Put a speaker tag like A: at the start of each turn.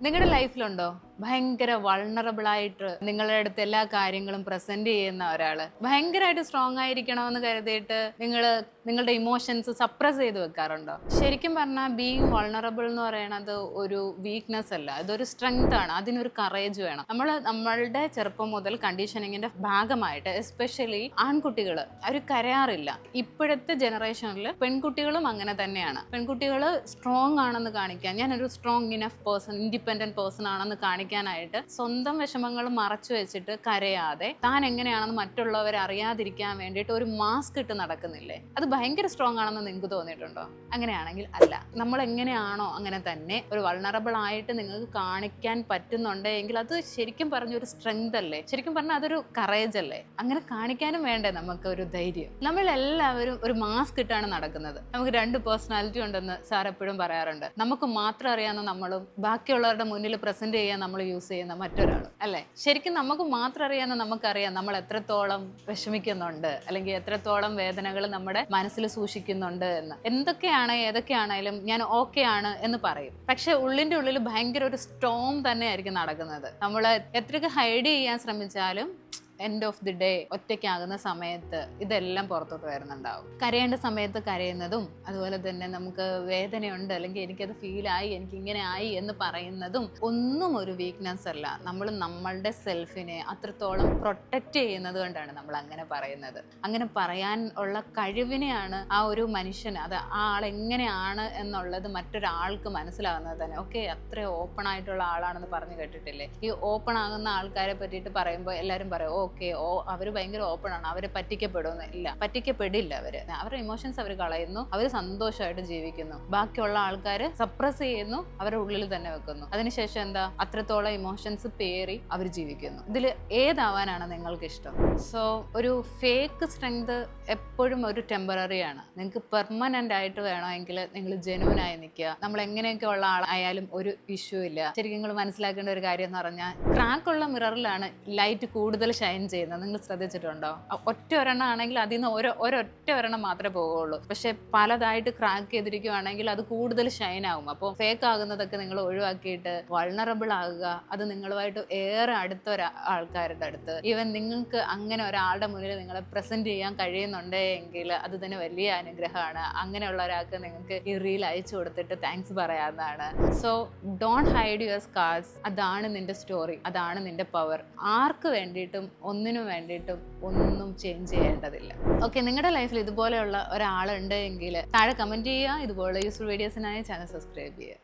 A: നിങ്ങളുടെ ലൈഫിലുണ്ടോ ഭയങ്കര വൾണറബിൾ ആയിട്ട് നിങ്ങളുടെ അടുത്ത് എല്ലാ കാര്യങ്ങളും പ്രസന്റ് ചെയ്യുന്ന ഒരാള് ഭയങ്കരമായിട്ട് സ്ട്രോങ് ആയിരിക്കണമെന്ന് കരുതിയിട്ട് നിങ്ങളുടെ ഇമോഷൻസ് സപ്രസ് ചെയ്ത് വെക്കാറുണ്ടോ? ശരിക്കും പറഞ്ഞാൽ ബീയിങ് വൾണറബിൾ എന്ന് പറയുന്നത് ഒരു വീക്ക്നെസ് അല്ല, അതൊരു സ്ട്രെങ്ത് ആണ്. അതിനൊരു കറേജ് വേണം. നമ്മളുടെ ചെറുപ്പം മുതൽ കണ്ടീഷനിങ്ങിന്റെ ഭാഗമായിട്ട് എസ്പെഷ്യലി ആൺകുട്ടികൾ അവർ കരയാറില്ല. ഇപ്പോഴത്തെ ജനറേഷനിൽ പെൺകുട്ടികളും അങ്ങനെ തന്നെയാണ്. പെൺകുട്ടികൾ സ്ട്രോങ് ആണെന്ന് കാണിക്കാൻ, ഞാനൊരു strong enough person, independent person ആണെന്ന് കാണിക്കാനായിട്ട് സ്വന്തം വിഷമങ്ങൾ മറച്ചു വെച്ചിട്ട് കരയാതെ താൻ എങ്ങനെയാണെന്ന് മറ്റുള്ളവരെ അറിയാതിരിക്കാൻ വേണ്ടിയിട്ട് ഒരു മാസ്ക് ഇട്ട് നടക്കുന്നില്ലേ? അത് ഭയങ്കര സ്ട്രോങ് ആണെന്ന് നിങ്ങൾക്ക് തോന്നിയിട്ടുണ്ടോ? അങ്ങനെയാണെങ്കിൽ അല്ല. നമ്മൾ എങ്ങനെയാണോ അങ്ങനെ തന്നെ ഒരു വൾണറബിൾ ആയിട്ട് നിങ്ങൾക്ക് കാണിക്കാൻ പറ്റുന്നുണ്ടെങ്കിൽ അത് ശരിക്കും പറഞ്ഞൊരു സ്ട്രെങ്ത് അല്ലേ? ശരിക്കും പറഞ്ഞാൽ അതൊരു കറേജ് അല്ലേ? അങ്ങനെ കാണിക്കാനും വേണ്ടേ നമുക്ക് ഒരു ധൈര്യം? നമ്മളെല്ലാവരും ഒരു മാസ്ക് ഇട്ടാണ് നടക്കുന്നത്. നമുക്ക് രണ്ട് പേഴ്സണാലിറ്റി ഉണ്ടെന്ന് സാർ എപ്പോഴും പറയാറുണ്ട്. നമുക്ക് മാത്രം അറിയാവുന്ന നമ്മളും ബാക്കിയുള്ളവരുടെ മുന്നിൽ പ്രസന്റ് ചെയ്യാൻ നമ്മൾ യൂസ് ചെയ്യുന്ന മറ്റൊരാളും അല്ലേ? ശരിക്കും നമുക്ക് മാത്രം അറിയാവുന്ന നമുക്കറിയാം നമ്മൾ എത്രത്തോളം വിഷമിക്കുന്നുണ്ട്, അല്ലെങ്കിൽ എത്രത്തോളം വേദനകൾ നമ്മുടെ മനസ്സിൽ സൂക്ഷിക്കുന്നുണ്ട് എന്ന്. എന്തൊക്കെയാണ് ഏതൊക്കെയാണെങ്കിലും ഞാൻ ഓക്കെ ആണ് എന്ന് പറയും. പക്ഷെ ഉള്ളിന്റെ ഉള്ളിൽ ഭയങ്കര ഒരു സ്റ്റോം തന്നെയായിരിക്കും നടക്കുന്നത്. നമ്മൾ എത്രയൊക്കെ ഹൈഡ് ചെയ്യാൻ ശ്രമിച്ചാലും എൻഡ് ഓഫ് ദി ഡേ ഒറ്റയ്ക്കാകുന്ന സമയത്ത് ഇതെല്ലാം പുറത്തോട്ട് വരുന്നുണ്ടാവും. കരയേണ്ട സമയത്ത് കരയുന്നതും, അതുപോലെ തന്നെ നമുക്ക് വേദനയുണ്ട് അല്ലെങ്കിൽ എനിക്കത് ഫീലായി, എനിക്ക് ഇങ്ങനെ ആയി എന്ന് പറയുന്നതും ഒന്നും ഒരു വീക്ക്നെസ് അല്ല. നമ്മൾ നമ്മളുടെ സെൽഫിനെ അത്രത്തോളം പ്രൊട്ടക്റ്റ് ചെയ്യുന്നത് കൊണ്ടാണ് നമ്മൾ അങ്ങനെ പറയുന്നത്. അങ്ങനെ പറയാൻ ഉള്ള കഴിവിനെയാണ് ആ ഒരു മനുഷ്യന്, അത് ആ ആൾ എങ്ങനെയാണ് എന്നുള്ളത് മറ്റൊരാൾക്ക് മനസ്സിലാകുന്നത് തന്നെ. ഓക്കെ, അത്ര ഓപ്പൺ ആയിട്ടുള്ള ആളാണെന്ന് പറഞ്ഞു കേട്ടിട്ടില്ലേ? ഈ ഓപ്പൺ ആകുന്ന ആൾക്കാരെ പറ്റിയിട്ട് പറയുമ്പോൾ എല്ലാവരും പറയും ഓക്കെ, അവർ ഭയങ്കര ഓപ്പൺ ആണ്, അവരെ പറ്റിക്കപ്പെടുമെന്ന്. ഇല്ല, പറ്റിക്കപ്പെടില്ല. അവരുടെ ഇമോഷൻസ് അവർ കളയുന്നു, അവർ സന്തോഷമായിട്ട് ജീവിക്കുന്നു. ബാക്കിയുള്ള ആൾക്കാർ സപ്രസ് ചെയ്യുന്നു, അവരുടെ ഉള്ളിൽ തന്നെ വെക്കുന്നു. അതിനുശേഷം എന്താ, അത്രത്തോളം ഇമോഷൻസ് പേറി അവർ ജീവിക്കുന്നു. ഇതിൽ ഏതാവാനാണ് നിങ്ങൾക്ക് ഇഷ്ടം? സോ ഒരു ഫേക്ക് സ്ട്രെങ്ത് എപ്പോഴും ഒരു ടെമ്പററി ആണ്. നിങ്ങൾക്ക് പെർമനന്റ് ആയിട്ട് വേണമെങ്കിൽ നിങ്ങൾ ജെനുവിൻ ആയി നിൽക്കുക. നമ്മൾ എങ്ങനെയൊക്കെ ഉള്ള ആളായാലും ഒരു ഇഷ്യൂ ഇല്ല. ശരിക്കും നിങ്ങൾ മനസ്സിലാക്കേണ്ട ഒരു കാര്യം എന്ന് പറഞ്ഞാൽ, ക്രാക്ക് ഉള്ള മിററിലാണ് ലൈറ്റ് കൂടുതൽ ഷൈൻ ചെയ്യുന്നത്. നിങ്ങൾ ശ്രദ്ധിച്ചിട്ടുണ്ടോ? ഒറ്റ ഒരെണ്ണം ആണെങ്കിൽ അതിൽ നിന്ന് ഒരൊറ്റ ഒരെണ്ണം മാത്രമേ പോവുള്ളൂ. പക്ഷെ പലതായിട്ട് ക്രാക്ക് ചെയ്തിരിക്കുകയാണെങ്കിൽ അത് കൂടുതൽ ഷൈൻ ആകും. അപ്പോൾ ഫേക്ക് ആകുന്നതൊക്കെ നിങ്ങൾ ഒഴിവാക്കിയിട്ട് വൾണറബിൾ ആകുക. അത് നിങ്ങളുമായിട്ട് ഏറെ അടുത്ത ആൾക്കാരുടെ അടുത്ത്, ഈവൻ നിങ്ങൾക്ക് അങ്ങനെ ഒരാളുടെ മുന്നിൽ നിങ്ങളെ പ്രസന്റ് ചെയ്യാൻ കഴിയുന്നുണ്ടെങ്കിൽ അത് തന്നെ വലിയ അനുഗ്രഹമാണ്. അങ്ങനെയുള്ള ഒരാൾക്ക് നിങ്ങൾക്ക് ഈ റീൽ അയച്ചു കൊടുത്തിട്ട് താങ്ക്സ് പറയാവുന്നതാണ്. So don't hide your scars. അതാണ് നിന്റെ സ്റ്റോറി, അതാണ് നിന്റെ പവർ. ആർക്ക് വേണ്ടിയിട്ടും ഒന്നിനും വേണ്ടിയിട്ടും ഒന്നും ചേഞ്ച് ചെയ്യേണ്ടതില്ല. ഓക്കെ, നിങ്ങളുടെ ലൈഫിൽ ഇതുപോലെയുള്ള ഒരാളുണ്ട് എങ്കിൽ താഴെ കമൻറ്റ് ചെയ്യുക. ഇതുപോലുള്ള യൂസ്ഫുൾ വീഡിയോസിനായി ചാനൽ സബ്സ്ക്രൈബ് ചെയ്യുക.